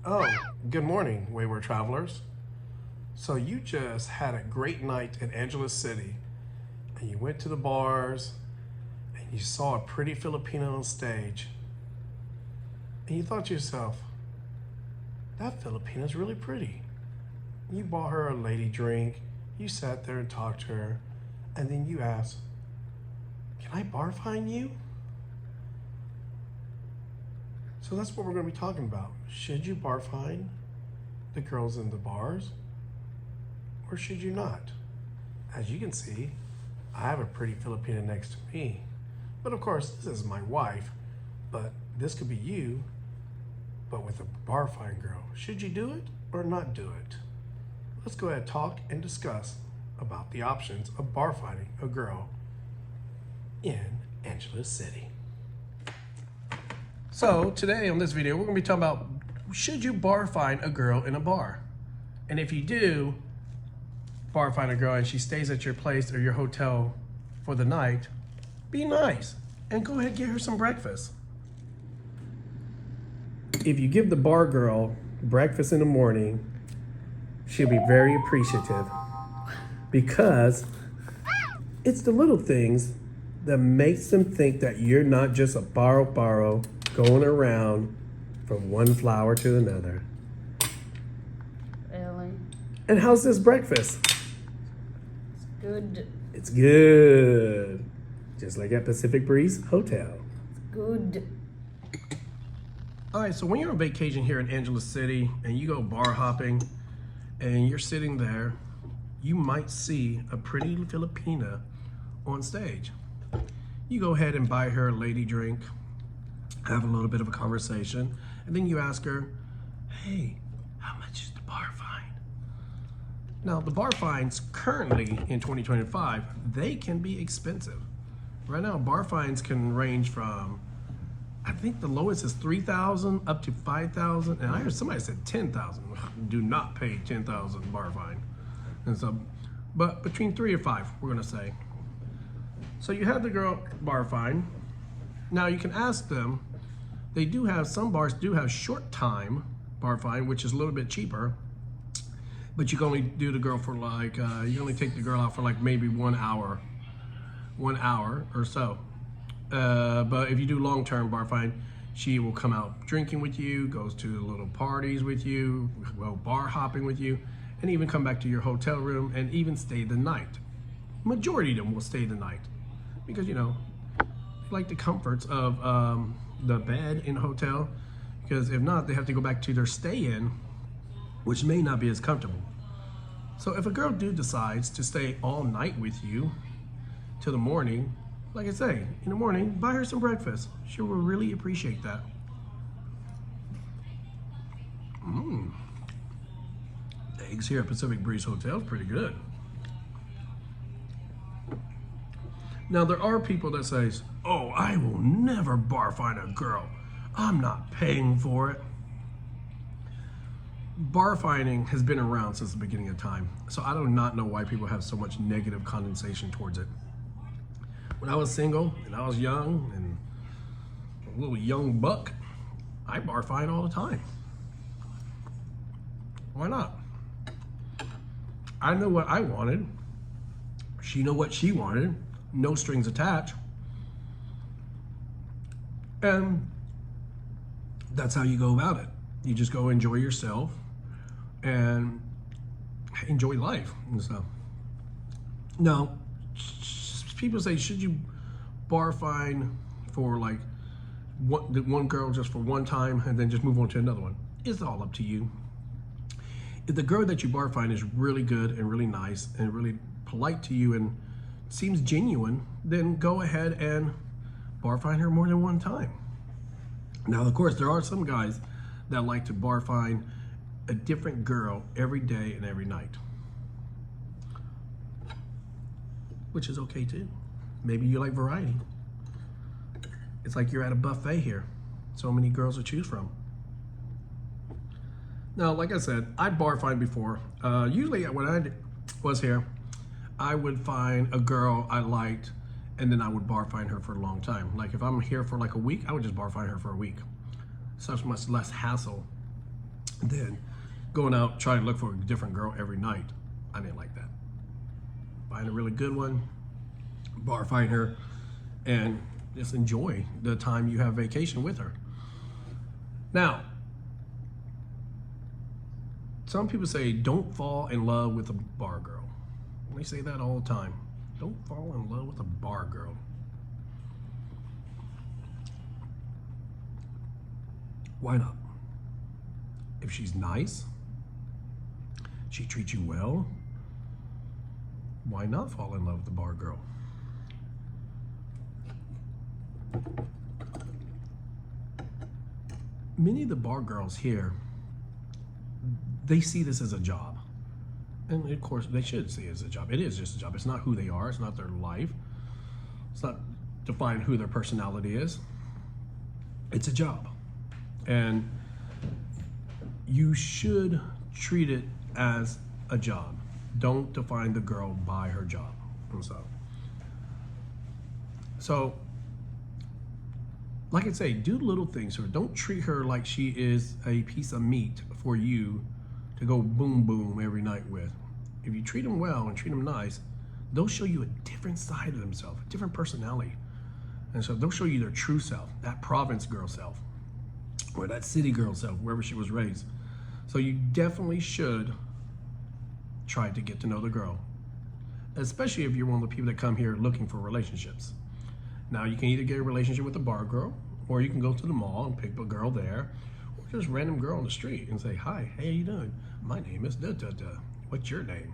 Oh, good morning, wayward travelers. So you just had a great night in Angeles City, and you went to the bars, and you saw a pretty Filipino on stage, and you thought to yourself, that Filipina's really pretty. You bought her a lady drink, you sat there and talked to her, and then you asked, can I bar fine you? So that's what we're going to be talking about. Should you bar fine the girls in the bars, or should you not? As you can see, I have a pretty Filipina next to me. But of course, this is my wife, but this could be you, but with a bar fine girl. Should you do it or not do it? Let's go ahead and talk and discuss about the options of bar fining a girl in Angeles City. So today on this video, we're gonna be talking about, should you bar fine a girl in a bar? And if you do bar fine a girl and she stays at your place or your hotel for the night, be nice and go ahead and get her some breakfast. If you give the bar girl breakfast in the morning, she'll be very appreciative because it's the little things that makes them think that you're not just a borrow going around from one flower to another. Really? And how's this breakfast? It's good. It's good. Just like at Pacific Breeze Hotel. Good. All right, so when you're on vacation here in Angeles City and you go bar hopping and you're sitting there, you might see a pretty Filipina on stage. You go ahead and buy her a lady drink, have a little bit of a conversation, and then you ask her, hey, how much is the bar fine? Now, the bar fines currently in 2025, they can be expensive. Right now, bar fines can range from, I think the lowest is 3,000 up to 5,000, and I heard somebody said 10,000. Do not pay 10,000 bar fine. And so, but between 3 or 5, we're gonna say. So you have the girl bar fine. Now you can ask them, they do have, some bars do have short time bar fine, which is a little bit cheaper, but you can only do the girl for like, you only take the girl out for like maybe 1 hour or so. But if you do long-term bar fine, she will come out drinking with you, goes to little parties with you, go bar hopping with you, and even come back to your hotel room and even stay the night. Majority of them will stay the night because, you know, like the comforts of the bed in a hotel, because if not, they have to go back to their stay-in, which may not be as comfortable. So if a girl decides to stay all night with you till the morning, like I say, in the morning, buy her some breakfast. She will really appreciate that. The eggs here at Pacific Breeze Hotel is pretty good. Now there are people that says, oh, I will never bar fine a girl. I'm not paying for it. Bar fining has been around since the beginning of time. So I do not know why people have so much negative connotation towards it. When I was single and I was young and a little young buck, I bar fine all the time. Why not? I know what I wanted. She knew what she wanted. No strings attached. And that's how you go about it. You just go enjoy yourself and enjoy life and stuff. Now, people say, should you bar fine for like one girl just for one time and then just move on to another one? It's all up to you. If the girl that you bar fine is really good and really nice and really polite to you and seems genuine, then go ahead and bar fine her more than one time. Now, of course, there are some guys that like to bar fine a different girl every day and every night, which is okay too. Maybe you like variety. It's like you're at a buffet here. So many girls to choose from. Now, like I said, I bar fine before. Usually when I was here, I would find a girl I liked and then I would bar fine her for a long time. Like if I'm here for like a week, I would just bar fine her for a week. So it's much less hassle. than going out trying to look for a different girl every night. I didn't like that. Find a really good one, bar find her, and just enjoy the time you have vacation with her. Now, some people say don't fall in love with a bar girl. They say that all the time. Don't fall in love with a bar girl. Why not? If she's nice, she treats you well, why not fall in love with the bar girl? Many of the bar girls here, they see this as a job. And of course, they should see it as a job. It is just a job. It's not who they are. It's not their life. It's not define who their personality is. It's a job. And you should treat it as a job. Don't define the girl by her job. And so like I say, do little things for her. Don't treat her like she is a piece of meat for you to go boom boom every night with. If you treat them well and treat them nice, they'll show you a different side of themselves, a different personality. And so they'll show you their true self, that province girl self, or that city girl self, wherever she was raised. So you definitely should try to get to know the girl, especially if you're one of the people that come here looking for relationships. Now, you can either get a relationship with a bar girl, or you can go to the mall and pick a girl there, or just a random girl on the street and say, hi, how you doing? My name is da-da-da. What's your name?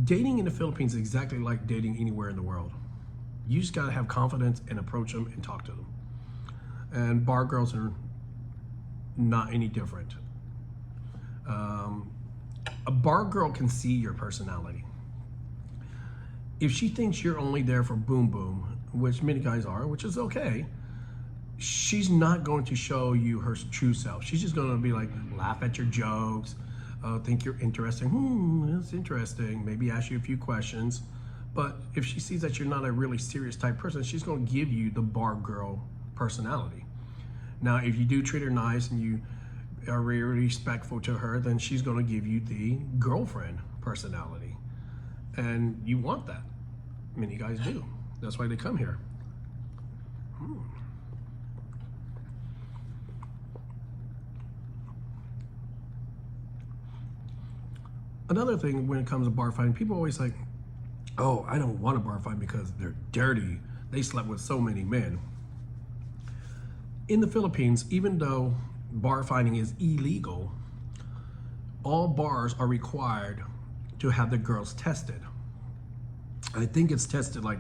Dating in the Philippines is exactly like dating anywhere in the world. You just gotta have confidence and approach them and talk to them. And bar girls are not any different. A bar girl can see your personality. If she thinks you're only there for boom boom, which many guys are, which is okay, she's not going to show you her true self. She's just going to be like, laugh at your jokes, think you're interesting. That's interesting. Maybe ask you a few questions. But if she sees that you're not a really serious type person, she's going to give you the bar girl personality. Now, if you do treat her nice and you are really respectful to her, then she's going to give you the girlfriend personality. And you want that. Many guys do. That's why they come here. Another thing when it comes to bar fighting, people always like, oh, I don't want a bar fight because they're dirty. They slept with so many men. In the Philippines, even though bar fighting is illegal, all bars are required to have the girls tested. I think it's tested like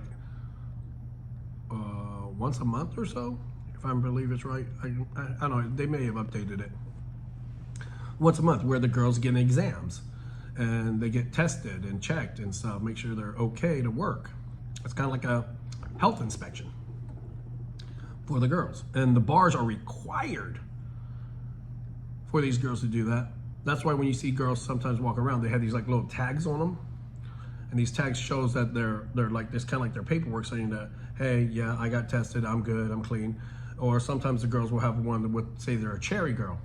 once a month or so, if I believe it's right. I don't know, they may have updated it. Once a month, where the girls get exams and they get tested and checked and stuff, make sure they're okay to work. It's kind of like a health inspection for the girls. And the bars are required for these girls to do that. That's why when you see girls sometimes walk around, they have these like little tags on them. And these tags shows that they're like, this kind of like their paperwork saying that, hey, yeah, I got tested, I'm good, I'm clean. Or sometimes the girls will have one that would say they're a cherry girl.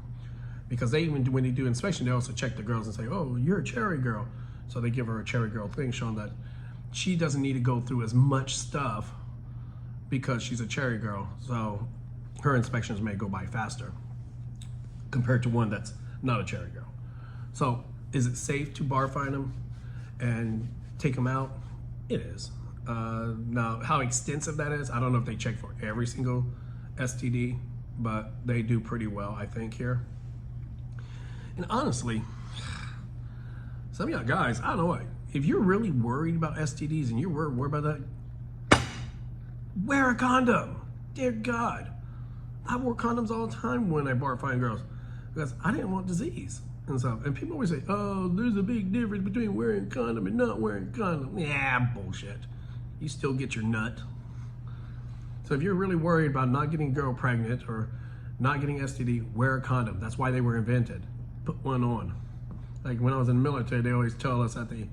Because they even, when they do inspection, they also check the girls and say, oh, you're a cherry girl. So they give her a cherry girl thing showing that she doesn't need to go through as much stuff because she's a cherry girl. So her inspections may go by faster compared to one that's not a cherry girl. So is it safe to bar find them and take them out? It is. Now, how extensive that is, I don't know if they check for every single STD, but they do pretty well, I think, here. And honestly, some of y'all guys, I don't know, if you're really worried about STDs and you're worried about that, wear a condom. Dear God. I wore condoms all the time when I bar find girls because I didn't want disease and stuff. And people always say, oh, there's a big difference between wearing a condom and not wearing a condom. Yeah, bullshit. You still get your nut. So if you're really worried about not getting a girl pregnant or not getting STD, wear a condom. That's why they were invented. Put one on. Like when I was in the military, they always tell us at the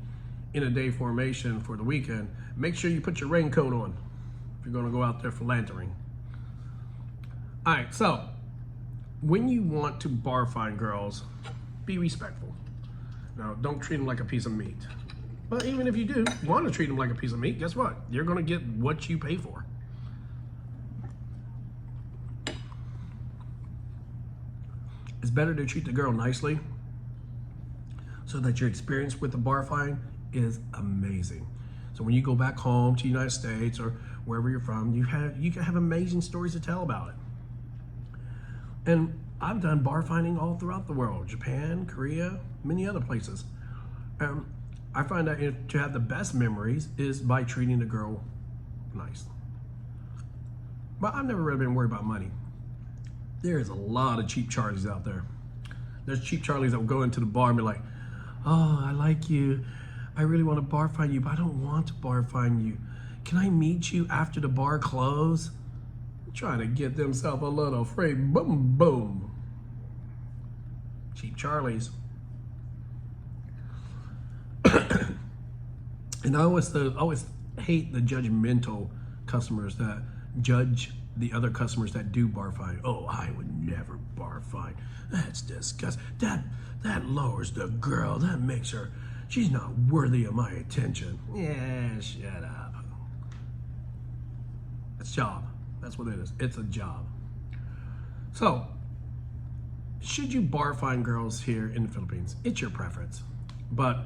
end of day formation for the weekend, make sure you put your raincoat on if you're gonna go out there philandering. All right, so when you want to bar find girls, be respectful. Now, don't treat them like a piece of meat. But even if you do want to treat them like a piece of meat, guess what? You're going to get what you pay for. It's better to treat the girl nicely so that your experience with the bar find is amazing. So when you go back home to the United States or wherever you're from, you can have amazing stories to tell about it. And I've done bar finding all throughout the world, Japan, Korea, many other places. I find that to have the best memories is by treating the girl nice. But I've never really been worried about money. There's a lot of cheap Charlies out there. There's cheap Charlies that will go into the bar and be like, oh, I like you. I really want to bar find you, but I don't want to bar find you. Can I meet you after the bar close? Trying to get themselves a little free. Boom, boom. Cheap Charlies. And I always hate the judgmental customers that judge the other customers that do bar find. Oh, I would never bar find. That's disgusting. That lowers the girl. That makes her, she's not worthy of my attention. Yeah, shut up. It's a job. That's what it is. It's a job. So, should you bar find girls here in the Philippines? It's your preference. But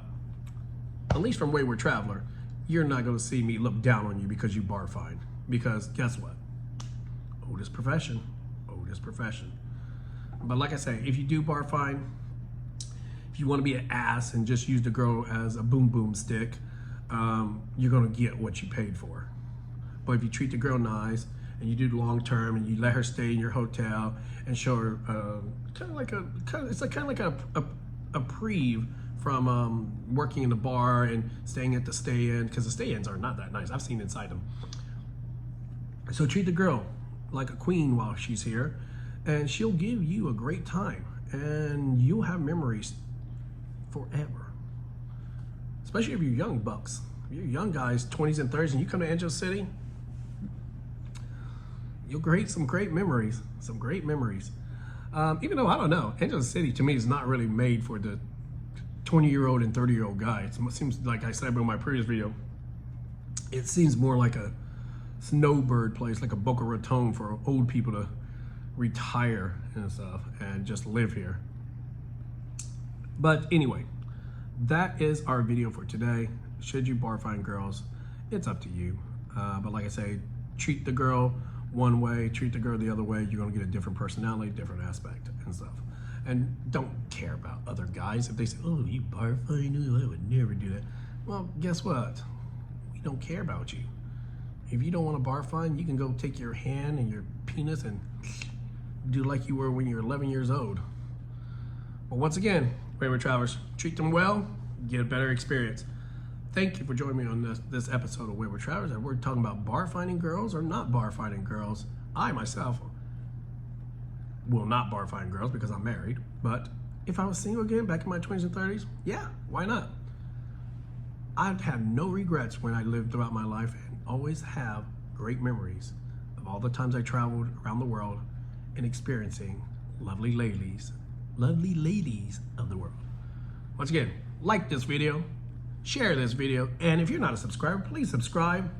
at least from Wayward Traveler, you're not going to see me look down on you because you bar find. Because guess what? Oldest profession. Oldest profession. But like I say, if you do bar find, if you want to be an ass and just use the girl as a boom boom stick, you're going to get what you paid for. But if you treat the girl nice and you do long term and you let her stay in your hotel and show her kind of like a preve from working in the bar and staying at the stay-in, because the stay-ins are not that nice. I've seen inside them. So treat the girl like a queen while she's here, and she'll give you a great time, and you'll have memories forever. Especially if you're young bucks. If you're young guys, 20s and 30s, and you come to Angeles City, you'll create some great memories. Some great memories. Even though, I don't know, Angeles City to me is not really made for the 20-year-old and 30-year-old guy. It seems, like I said in my previous video, it seems more like a snowbird place, like a Boca Raton for old people to retire and stuff and just live here. But anyway, that is our video for today. Should you bar find girls? It's up to you. But like I say, treat the girl one way, treat the girl the other way. You're gonna get a different personality, different aspect and stuff. And don't care about other guys. If they say, oh, you bar find, I would never do that. Well, guess what? We don't care about you. If you don't want to bar find, you can go take your hand and your penis and do like you were when you were 11 years old. But once again, Wayward Travelers, treat them well, get a better experience. Thank you for joining me on this episode of Wayward Travelers. And we're talking about bar finding girls or not bar finding girls. I myself will not bar find girls because I'm married. But if I was single again back in my 20s and 30s, yeah, why not? I've had no regrets when I lived throughout my life and always have great memories of all the times I traveled around the world and experiencing lovely ladies of the world. Once again, like this video, share this video, and if you're not a subscriber, please subscribe.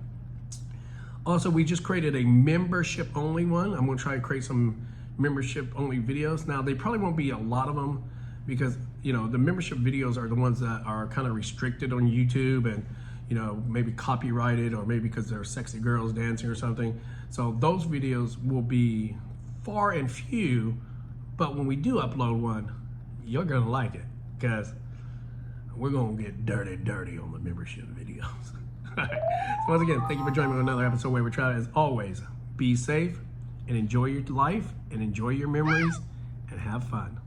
Also, we just created a membership only one. I'm gonna try to create some membership only videos. Now, they probably won't be a lot of them because, you know, the membership videos are the ones that are kind of restricted on YouTube and, you know, maybe copyrighted or maybe because they're sexy girls dancing or something. So those videos will be far and few, but when we do upload one, you're gonna like it because we're gonna get dirty on the membership videos. So once again, thank you for joining me on another episode of Wayward Travelers. As always, be safe and enjoy your life and enjoy your memories and have fun.